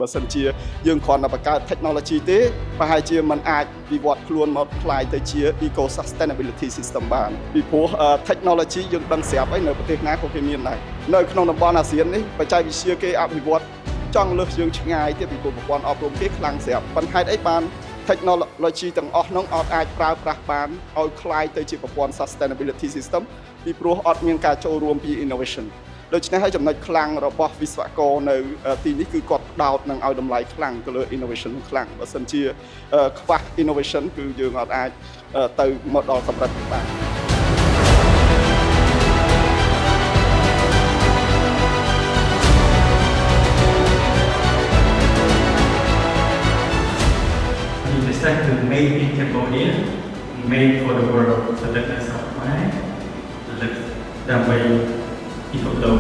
បើសិនជាយើងគ្រាន់តែបង្កើត technology ទេប្រហែលជាมันអាចវិវត្តខ្លួនមកคล้ายទៅជា eco sustainability system បានពីព្រោះ technology យើងដឹងស្រាប់ហើយនៅប្រទេសណាក៏គេមានដែរនៅក្នុងតំបន់អាស៊ាននេះបច្ចេកវិទ្យាគេអភិវឌ្ឍចង់លើសយើងឆ្ងាយទៀតពីប្រព័ន្ធអប់រំគេខ្លាំងស្រាប់ប៉ុន្តែហេតុអីបាន technology ទាំងអស់នោះអត់អាចប្រើប្រាស់បានឲ្យคล้ายទៅជាប្រព័ន្ធ sustainability system ពីព្រោះអត់មានការចូលរួមពី innovation ដូច្នេះហើយចំណុចខ្លាំងរបស់វិស្វករនៅទីនេះគឺគាត់ផ្ដោតនឹងឲ្យតម្លៃខ្លាំងទៅលើ innovation ខ្លាំងបើសិនជាខ្វះ innovation គឺយើងអត់អាចទៅមកដល់កម្រិតនេះបានTo make in Cambodia, made for the world. So that's of my that way people know.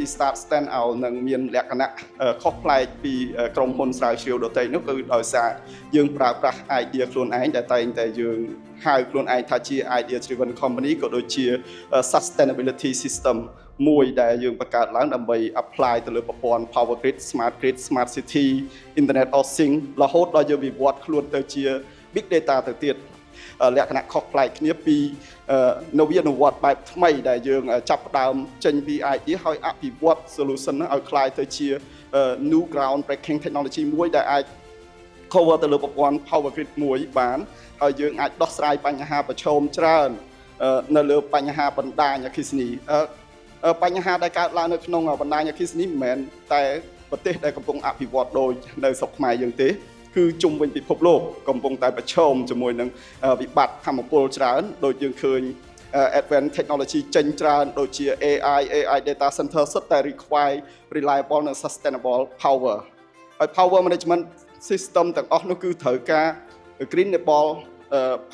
ពី start stand out នឹងមានលក្ខណៈខុសប្លែកពីក្រុមហ៊ុនស្រាវជ្រាវដទៃនោះគឺដោយសារយើងប្រើប្រាស់ idea ខ្លួនឯងដែលតែងតែយើងហៅខ្លួនឯងថាជា idea driven company ក៏ដូចជា sustainability system មួយដែលយើងបង្កើតឡើងដើម្បី apply ទៅលើប្រព័ន្ធ power grid smart city internet of things រហូតដល់យើងវិវត្តខ្លួនទៅជា big data ទៅទៀតលក្ខណៈខុសប្លែកគ្នាពីនវានុវត្តន៍បែបថ្មីដែលយើងចាប់ផ្ដើមចេញពី idea ហើយអភិវឌ្ឍ solution ឲ្យคล้ายទៅជា new ground breaking technology មួយដែលអាច cover ទៅលើប្រព័ន្ធ power grid មួយបានហើយយើងអាចដោះស្រាយបញ្ហាប្រឈមច្រើននៅលើបញ្ហាបណ្ដាញអគ្គិសនីបញ្ហាដែលកើតឡើងនៅក្នុងបណ្ដាញអគ្គិសនីមិនមែនតែប្រទេសដែលកំពុងអភិវឌ្ឍដូចនៅស្រុកខ្មែរយើងទេគឺជុំវិញពិភពលោកកំពុងតែប្រឈមជាមួយនឹងវិបត្តិថាមពលច្រើនដូចយើងឃើញ advanced technology ចេញច្រើនដូចជា AI data center សុទ្ធតែ require reliable និង sustainable power ហើយ power management system ទាំងអស់នោះគឺត្រូវការ greenable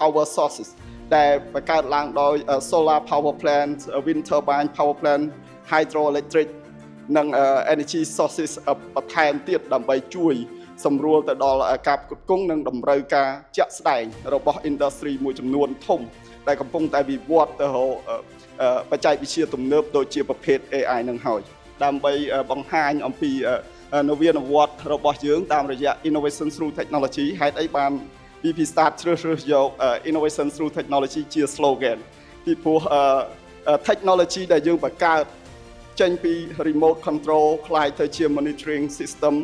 power sources ដែលបង្កើតឡើងដោយ solar power plant wind turbine power plant hydroelectric និង energy sources បន្ថែមទៀតដើម្បីជួយសម្រួលទៅដល់ការផ្គត់ផ្គង់និងតម្រូវការជាក់ស្ដែងរបស់ industry មួយចំនួនធំដែលកំពុងតែវិវត្តទៅបច្ចេកវិទ្យាទំនើបដូចជាប្រភេទ AI នឹងហើយដើម្បីបង្ហាញអំពីនវានុវត្តន៍របស់យើងតាមរយៈ innovation through technology ហេតុអីបាន VP Start ជ្រើសរើសយក innovation through technology ជា slogan ពីព្រោះ technology ដែលយើងបង្កើតចេញពី remote control คล้ายទៅជា monitoring system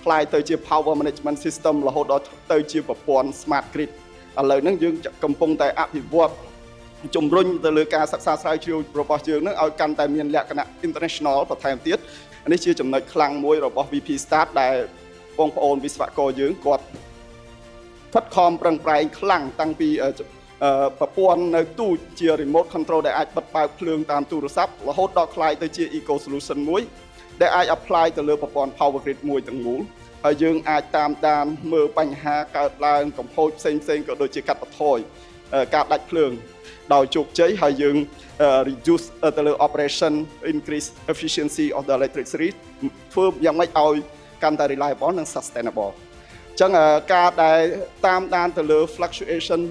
คล้ายទៅជា power management system រហូតដល់ទៅជាប្រព័ន្ធ smart grid ឥឡូវហ្នឹងយើងកំពុងតែអភិវឌ្ឍជំរុញទៅលើការសិក្សាស្រាវជ្រាវរបស់យើងនឹងឲ្យកាន់តែមានលក្ខណៈ international បន្ថែមទៀតនេះជាចំណុចខ្លាំងមួយរបស់ VP Start ដែលបងប្អូនវិស្វករយើងគាត់ខិតខំប្រឹងប្រែងខ្លាំងតាំងពីប្រព័ន្ធនៅទូចជា remote control ដែលអាចបិទបើកភ្លើងតាមទូរស័ព្ទរហូតដល់คล้ายទៅជា eco solution មួយដែលអាច apply ទៅលើប្រព័ន្ធ power grid មួយទាំងមូលហើយយើងអាចតាមដានមើលបញ្ហាកើតឡើងកំហុសផ្សេងក៏ដូចជាកាត់បន្ថយការដាច់ភ្លើងដោយជោគជ័យហើយយើង reduce ទៅលើ operation increase efficiency of the electricity ធ្វើយ៉ាងម៉េចឲ្យកាន់តែ reliable និង sustainable អញ្ចឹងការដែលតាមដានទៅលើ fluctuation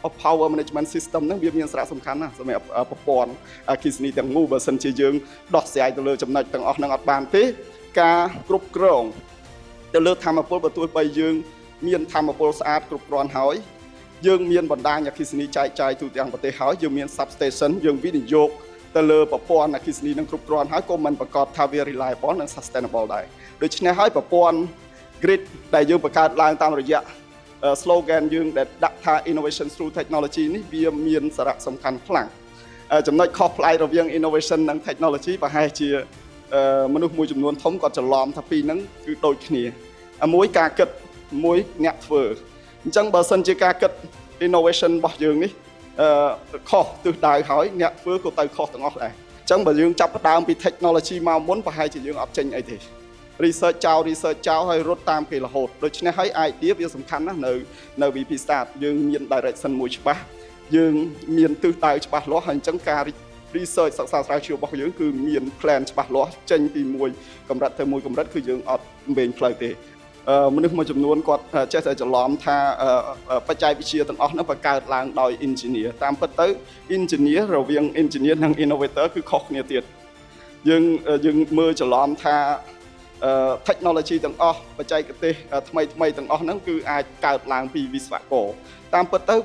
of power management system ហ្នឹងវាមានសារៈសំខាន់ណាស់សម្រាប់ប្រព័ន្ធអគ្គិសនីទាំងមូលបើសិនជាយើងដោះស្រាយទៅលើចំណុចទាំងអស់ហ្នឹងអត់បានទេការគ្រប់គ្រងទៅលើធម្មពលបើទោះបីយើងមានធម្មពលស្អាតគ្រប់គ្រាន់ហើយយើងមានបណ្ដាញអគ្គិសនីចែកចាយទូទាំងប្រទេសហើយយើងមាន substation យើងវិនិយោគទៅលើប្រព័ន្ធអគ្គិសនីនឹងគ្រប់គ្រាន់ហើយក៏មិនប្រកាសថាវា reliable និង sustainable ដែរដូច្នេះហើយប្រព័ន្ធ grid ដែលយើងបង្កើតឡើងតាមរយៈslogan យើងដែលដាក់ថា innovation through technology នេះវាមានសារៈសំខាន់ខ្លាំងចំណុចខុសប្លែករវាង innovation និង technology ប្រហែលជាមនុស្សមួយចំនួនធំគាត់ច្រឡំថាពីរហ្នឹងគឺដូចគ្នាមួយការគិតមួយអ្នកធ្វើអញ្ចឹងបើសិនជាការគិត innovation របស់យើងនេះខុសទិសដៅហើយអ្នកធ្វើក៏ទៅខុសទាំងអស់ដែរអញ្ចឹងបើយើងចាប់ផ្ដើមពី technology មកមុនប្រហែលជាយើងអត់ចេញអីទេ research ចោលហើយរត់តាមគេរហូតដូច្នេះហើយ idea វាសំខាន់ណាស់នៅ VP Start យើងមាន direction មួយច្បាស់យើងមានទិសដៅច្បាស់លាស់ហើយអញ្ចឹងការ research សិក្សាស្រាវជ្រាវរបស់យើងគឺមាន plan ច្បាស់លាស់ចេញពីមួយកម្រិតទៅមួយកម្រិតគឺយើងអត់វែងផ្លូវទេ មនុស្សមួយចំនួនគាត់ចេះតែច្រឡំថាបច្ចេកវិទ្យាទាំងអស់ហ្នឹងបង្កើតឡើងដោយ engineer តាមពិតទៅ engineer រវាង engineer និង innovator គឺខុសគ្នាទៀតយើងមើលច្រឡំថា technology ទាំងអស់បច្ចេកទេសថ្មីទាំងអស់ហ្នឹងគឺអាចកើតឡើងពីវិស្វករតាមពិតទៅ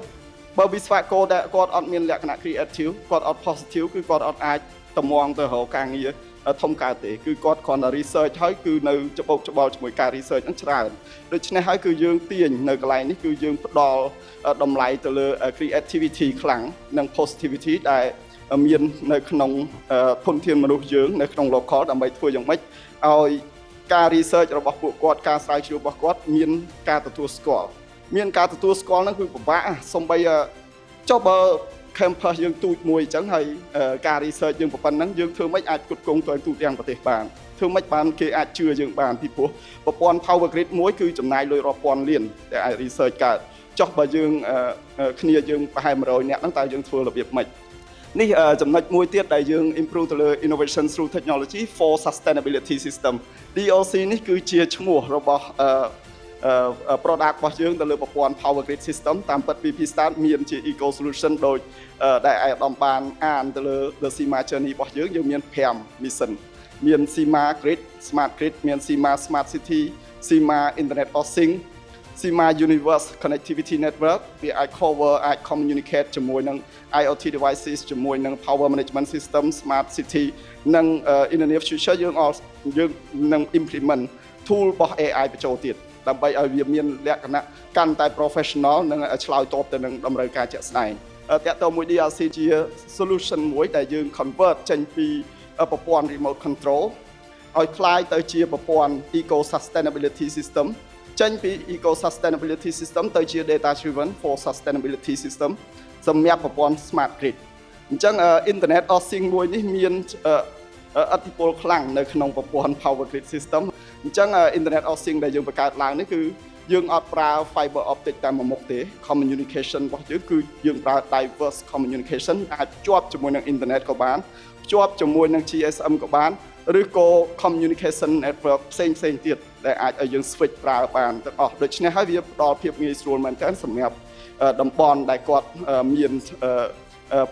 បើវិស្វករដែលគាត់អត់មានលក្ខណៈ creative គាត់អត់ positive គឺគាត់អត់អាចតម្ងទៅរកការងារធំកើតទេគឺគាត់គ្រាន់តែ research ហើយគឺនៅច្បោកច្បល់ជាមួយការ research ហ្នឹងច្រើនដូច្នេះហើយគឺយើងទាញនៅកន្លែងនេះគឺយើងផ្ដល់តម្លៃទៅលើ creativity ខ្លាំងនិង positivity ដែលមាននៅក្នុងធនធានមនុស្សយើងនៅក្នុង local ដើម្បីធ្វើយ៉ាងម៉េចឲ្យការ research របស់ពួកគាត់ការស្រាវជ្រាវរបស់គាត់មានការទទួលស្គាល់ហ្នឹងគឺពិបាកសំបីចុះបើ campus យើងទូចមួយអញ្ចឹងហើយការ research យើងប៉ុណ្ណឹងយើងធ្វើម៉េចអាចគ្រប់គ្រងទៅទូទាំងប្រទេសបានធ្វើម៉េចបានគេអាចជឿយើងបានពីព្រោះប្រព័ន្ធ power grid មួយគឺចំណាយលុយរាប់ពាន់លានតែអាច research កើតចុះបើយើងគ្នាយើងប្រហែល100នាក់ហ្នឹងតើយើងធ្វើរបៀបម៉េចនេះចំណុចមួយទៀតដែលយើង improve ទៅលើ innovation through technology for sustainability system DOC នេះគឺជាឈ្មោះរបស់product របស់យើងទៅលើប្រព័ន្ធ power grid system តាមពិត VP Start មានជា eco solution ដោយដែលអាយដាមបានអានទៅលើ the SEMA journey របស់យើងមាន5 mission មាន SEMA grid smart grid មាន SEMA smart city SEMA internet of things SEMA universe connectivity network វាអាច cover អាច communicate ជាមួយនឹង IoT devices ជាមួយនឹង power management system smart city និង in the near future យើងនឹង implement tool របស់ AI បញ្ចូលទៀតដើម្បីឲ្យវាមានលក្ខណៈកាន់តែ professional និងឆ្លើយតបទៅនឹងតម្រូវការជាក់ស្ដែងតើតើមួយ DRC ជា solution មួយដែលយើង convert ចេញពីប្រព័ន្ធ remote control ឲ្យคล้ายទៅជាប្រព័ន្ធ eco sustainability system ចេញពី eco sustainability system ទៅជា data driven for sustainability system សម្រាប់ប្រព័ន្ធ smart grid អញ្ចឹង internet of things មួយនេះមានឥទ្ធិពលខ្លាំងនៅក្នុងប្រព័ន្ធ power grid system អញ្ចឹង internet of things ដែលយើងបង្កើតឡើងនេះគឺយើងអត់ប្រើ fiber optic តែមួយមុខទេ communication របស់យើងគឺយើងប្រើ diverse communication អាចភ្ជាប់ជាមួយនឹង internet ក៏បានភ្ជាប់ជាមួយនឹង GSM ក៏បានឬក៏ communication network ផ្សេងទៀតដែលអាចឲ្យយើង switch ប្រើបានទាំងអស់ដូច្នេះហើយវាផ្ដល់ភាពងាយស្រួលមែនទែនសម្រាប់តំបន់ដែលគាត់មាន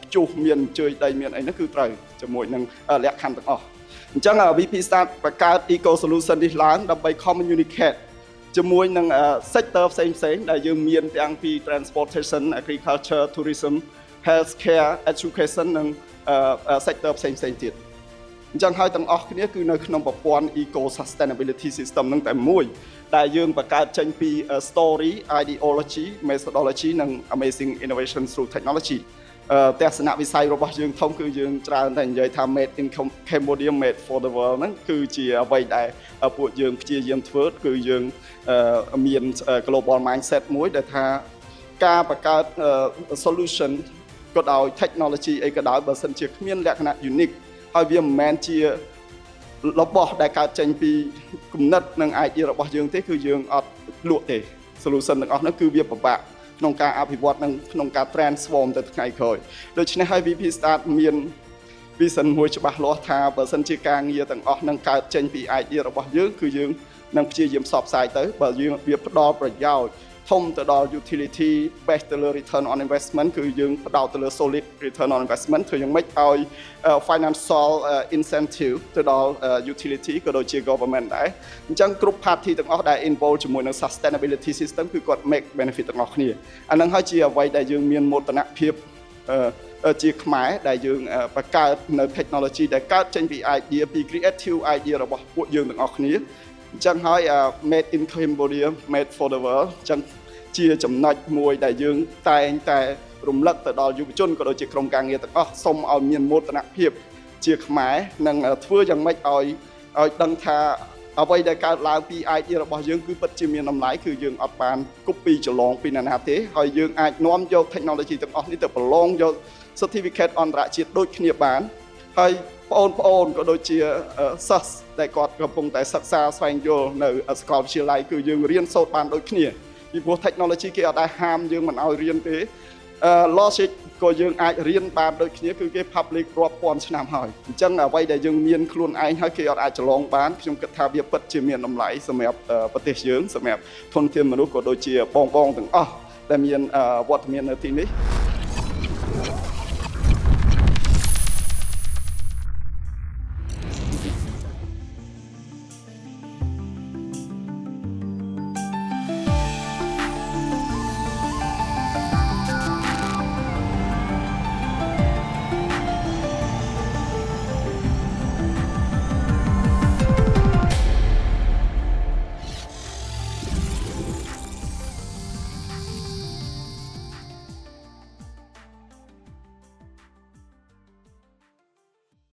ព្យុះមានជើញដីមានអីហ្នឹងគឺត្រូវជាមួយនឹងលក្ខខណ្ឌទាំងអស់អញ្ចឹង VP Start បង្កើត eco solution នេះឡើងដើម្បី communicate ជាមួយនឹង sector ផ្សេងដែលយើងមានទាំងពី transportation agriculture tourism healthcare education និង sector ផ្សេងទៀតអញ្ចឹងហើយទាំងអស់គ្នាគឺនៅក្នុងប្រព័ន្ធ eco sustainability system នឹងតែមួយដែលយើងបង្កើតចេញពី story ideology methodology និង amazing innovation through technology ទស្សនវិស័យរបស់យើងធំគឺយើងច្រើនតែនិយាយថា made in Cambodia made for the world ហ្នឹងគឺជាអ្វីដែលពួកយើងព្យាយាមធ្វើគឺយើងមាន global mindset មួយដែលថាការបង្កើត solution ក៏ដោយ technology អីក៏ដោយបើសិនជាគ្មានលក្ខណៈ unique ហើយវាមិនមែនជារបស់ដែលកើតចេញពីគំនិតនិង idea របស់យើងទេគឺយើងអត់លក់ទេ solution ទាំងអស់ហ្នឹងគឺវាពិបាកក្នុងការអភិវឌ្ឍនិងក្នុងការ transform ទៅថ្ងៃក្រោយដូច្នេះហើយ VP Start មាន vision មួយច្បាស់លាស់ថាបើសិនជាការងារទាំងអស់នឹងកើតចេញពី idea របស់យើងគឺយើងនឹងព្យាយាមផ្សព្វផ្សាយទៅបើយើងវាផ្ដល់ប្រយោជន៍ធំទៅដល់ utility best ទៅលើ return on investment គឺយើងផ្ដោតទៅលើ solid return on investment ធ្វើយ៉ាងម៉េចឲ្យ financial incentive ទៅដល់ utility ក៏ដូចជា government ដែរអញ្ចឹងគ្រប់ party ទាំងអស់ដែល involve ជាមួយនឹង sustainability system គឺគាត់ make benefit ទាំងអស់គ្នាអានឹងហើយជាអ្វីដែលយើងមានមោទនភាពជាខ្មែរដែលយើងបង្កើតនៅ technology ដែលកើតចេញពី idea ពី creative idea របស់ពួកយើងទាំងអស់គ្នាអញ្ចឹងហើយ made in Cambodia made for the world អញ្ចឹងជាចំណុចមួយដែលយើងតែងតែរំលឹកទៅដល់យុវជនក៏ដូចជាក្រុមការងារទាំងអស់សូមឲ្យមានមោទនភាពជាខ្មែរនិងធ្វើយ៉ាងម៉េចឲ្យដឹងថាអ្វីដែលកើតឡើងពី idea របស់យើងគឺពិតជាមានតម្លៃគឺយើងអត់បាន copy ច្រឡងពីអ្នកណាទេហើយយើងអាចនាំយក technology ទាំងអស់នេះទៅប្រឡងយក certificate អន្តរជាតិដូចគ្នាបានហើយបងប្អូនក៏ដូចជាសិស្សដែលគាត់កំពុងតែសិក្សាស្វែងយល់នៅសាកលវិទ្យាល័យគឺយើងរៀនសូត្របានដូចគ្នាពីព្រោះ technology គេអត់ដែលហាមយើងមិនឲ្យរៀនទេ logic ក៏យើងអាចរៀនបានដូចគ្នាគឺគេ public រាប់ពាន់ឆ្នាំហើយអញ្ចឹងអ្វីដែលយើងមានខ្លួនឯងហើយគេអត់អាចច្រឡងបានខ្ញុំគិតថាវាពិតជាមានតម្លៃសម្រាប់ប្រទេសយើងសម្រាប់ធនធានមនុស្សក៏ដូចជាបងទាំងអស់ដែលមានវត្តមាននៅទីនេះ